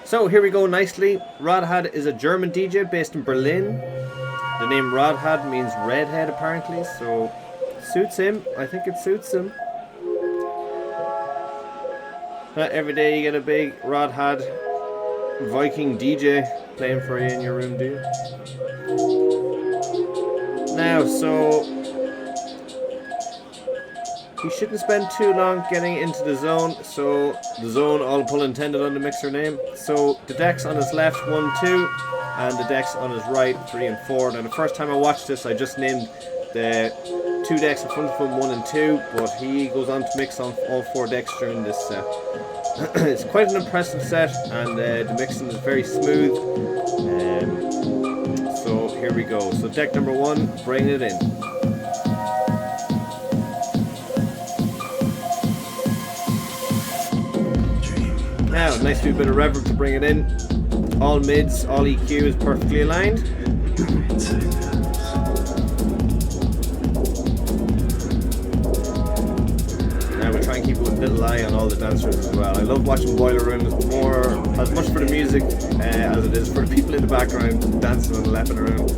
So here we go nicely. Rodhad is a German DJ based in Berlin. The name Rodhad means redhead apparently, so suits him. I think it suits him. Not every day you get a big Rodhad Viking DJ playing for you in your room, do you? Now, so you shouldn't spend too long getting into the zone. So the zone, all pull intended on the mixer name. So the decks on his left, 1, 2, and the decks on his right, 3 and 4. Now the first time I watched this, I just named the 2 decks in front of him 1 and 2, but he goes on to mix on all 4 decks during this set. It's quite an impressive set, and the mixing is very smooth. So here we go. So deck number 1, bring it in. Now, nice wee bit of reverb to bring it in. All mids, all EQ is perfectly aligned. Now we try and keep a little eye on all the dancers as well. I love watching Boiler Room as much for the music as it is for the people in the background dancing and lapping around.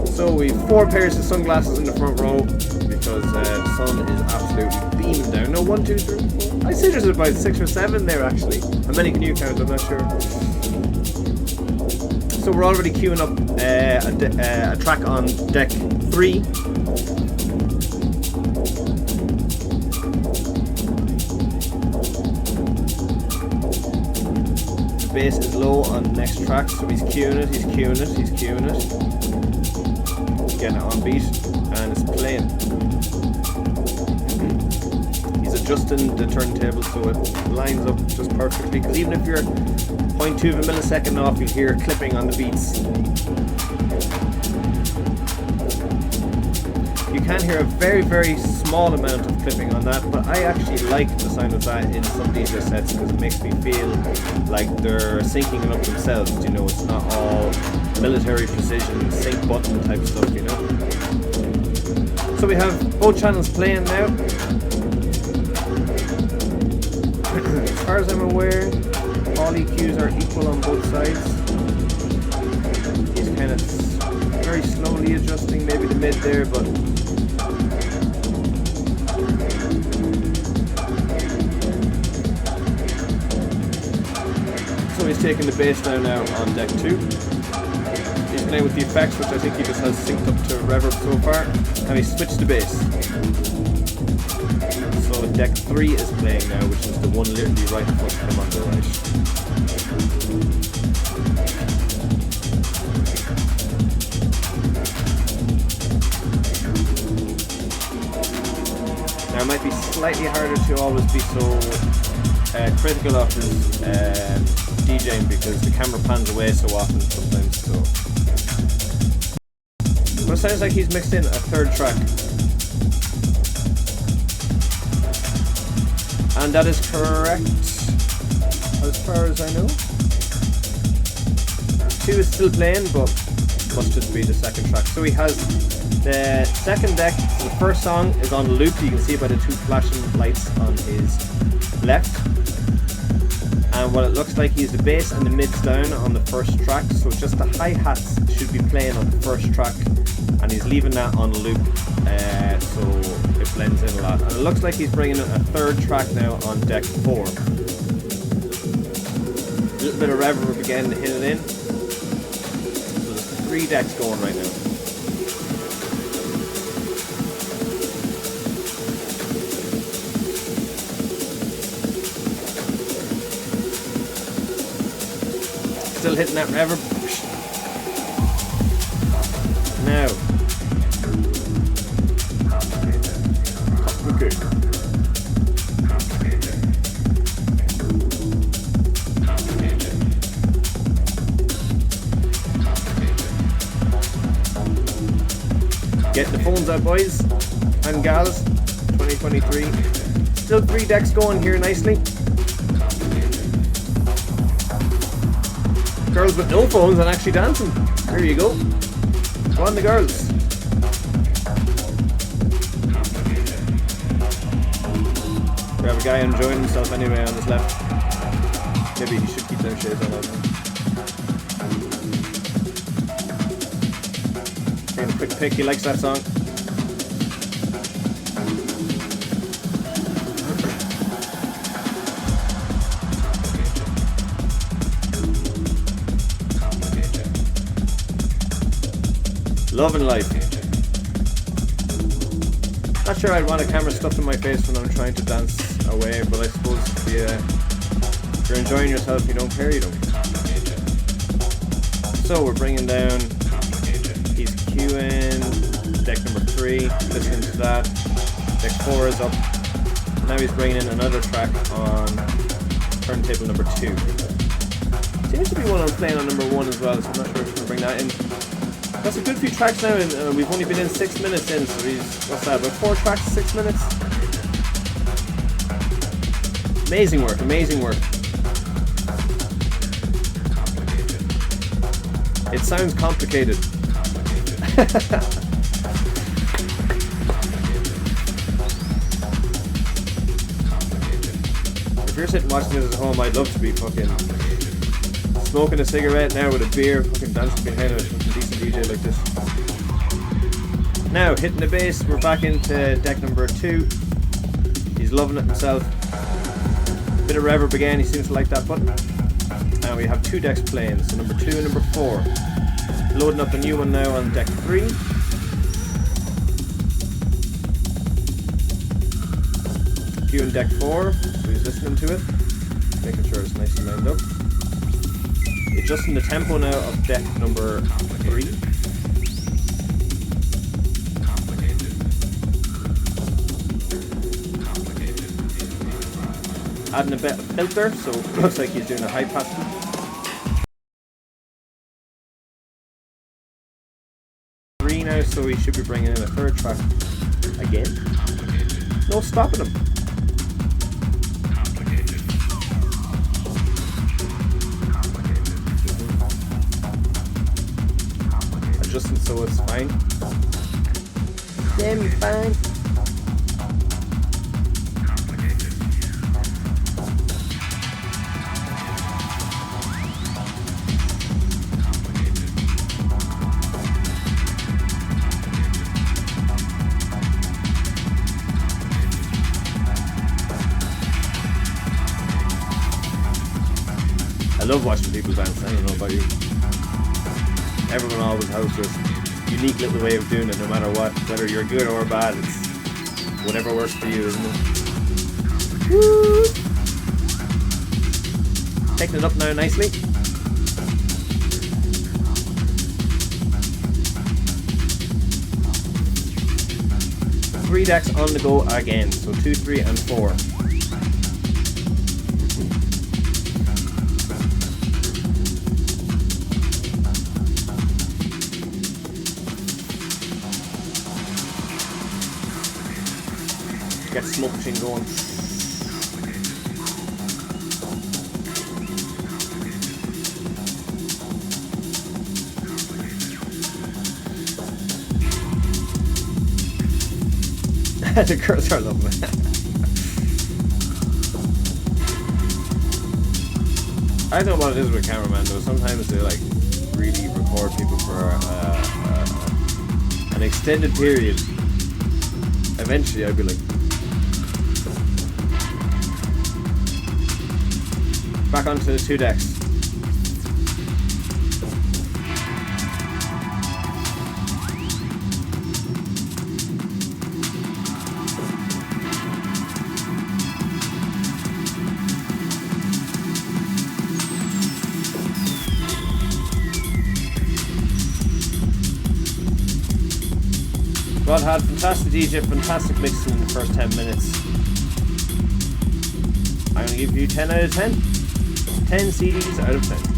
So we have 4 pairs of sunglasses in the front row because the sun is absolutely beaming down. No, 1, 2, 3, 4. I say there's about 6 or 7 there actually. How many can you count? I'm not sure. So we're already queuing up a track on deck 3. The bass is low on the next track, so he's queuing it, he's queuing it, he's queuing it. Getting it on beat, and it's playing. He's adjusting the turntable so it lines up just perfectly, because even if you're 0.2 of a millisecond off, you'll hear clipping on the beats. You can hear a very, very small amount of clipping on that, but I actually like the sound of that in some DJ sets because it makes me feel like they're syncing it up themselves. You know, it's not all military precision, sync button type stuff, you know. So we have both channels playing now. As far as I'm aware, all EQs are equal on both sides. He's kind of very slowly adjusting maybe the mid there, but so he's taking the bass down now on deck 2. He's playing with the effects, which I think he just has synced up to reverb so far, and he switched the bass. So deck 3 is playing now, which is the one literally right in front of him on the right. Now it might be slightly harder to always be so critical of his DJing because the camera pans away so often sometimes. So, but it sounds like he's mixed in a 3rd track, and that is correct as far as I know. 2 is still playing, but must just be the 2nd track. So he has the 2nd deck. The first song is on loop. You can see by the 2 flashing lights on his left. And what it looks like, he's the bass and the mids down on the 1st track. So just the hi-hats should be playing on the 1st track, and he's leaving that on loop, so it blends in a lot. And it looks like he's bringing in a 3rd track now on deck 4. A little bit of reverb again to hit it in. So there's 3 decks going right now. Still hitting that reverb. Now. Okay. Get the phones out, boys and gals. 2023. Still 3 decks going here nicely. Girls with no phones and actually dancing. There you go. Go on, the girls. guy enjoying himself anyway on his left. Maybe he should keep them shades on. Taking a quick pick, he likes that song. Love and life. Not sure I'd want a camera stuffed in my face when I'm trying to dance away, but I suppose if you're enjoying yourself, you don't care, you don't care. So we're bringing down, he's queuing deck number 3, listening to that. Deck 4 is up. Now he's bringing in another track on turntable number 2. Seems to be one I'm playing on number 1 as well, so I'm not sure if we're going to bring that in. That's a good few tracks now, and we've only been in 6 minutes in, so what's that, about 4 tracks, 6 minutes? Amazing work, amazing work. It sounds complicated. If you're sitting watching this at home, I'd love to be fucking smoking a cigarette now with a beer, fucking dancing behind a fucking decent DJ like this. Now, hitting the bass, we're back into deck number 2. He's loving it himself. Bit of reverb again, he seems to like that button. And we have 2 decks playing, so number 2 and number 4. Loading up a new one now on deck 3. Cue in deck 4, so he's listening to it, making sure it's nicely lined up. Adjusting the tempo now of deck number 3. Adding a bit of filter, so it looks like he's doing a high pass. Now, so he should be bringing in a 3rd track again. No stopping him. Adjusting so it's fine. Yeah, fine. I love watching people dance, I don't know about you. Everyone always has this unique little way of doing it, no matter what. Whether you're good or bad, it's whatever works for you, isn't it? Woo! Taking it up now nicely. Three decks on the go again, so 2, 3 and 4. Get smoke machine going. The girls are loving it. I don't know what it is with cameraman though. Sometimes they like really record people for an extended period. Eventually I'd be like, back onto the 2 decks. Rodhad, fantastic DJ, fantastic mixing in the first 10 minutes. I'm going to give you 10 out of 10. 10 CDs out of 10.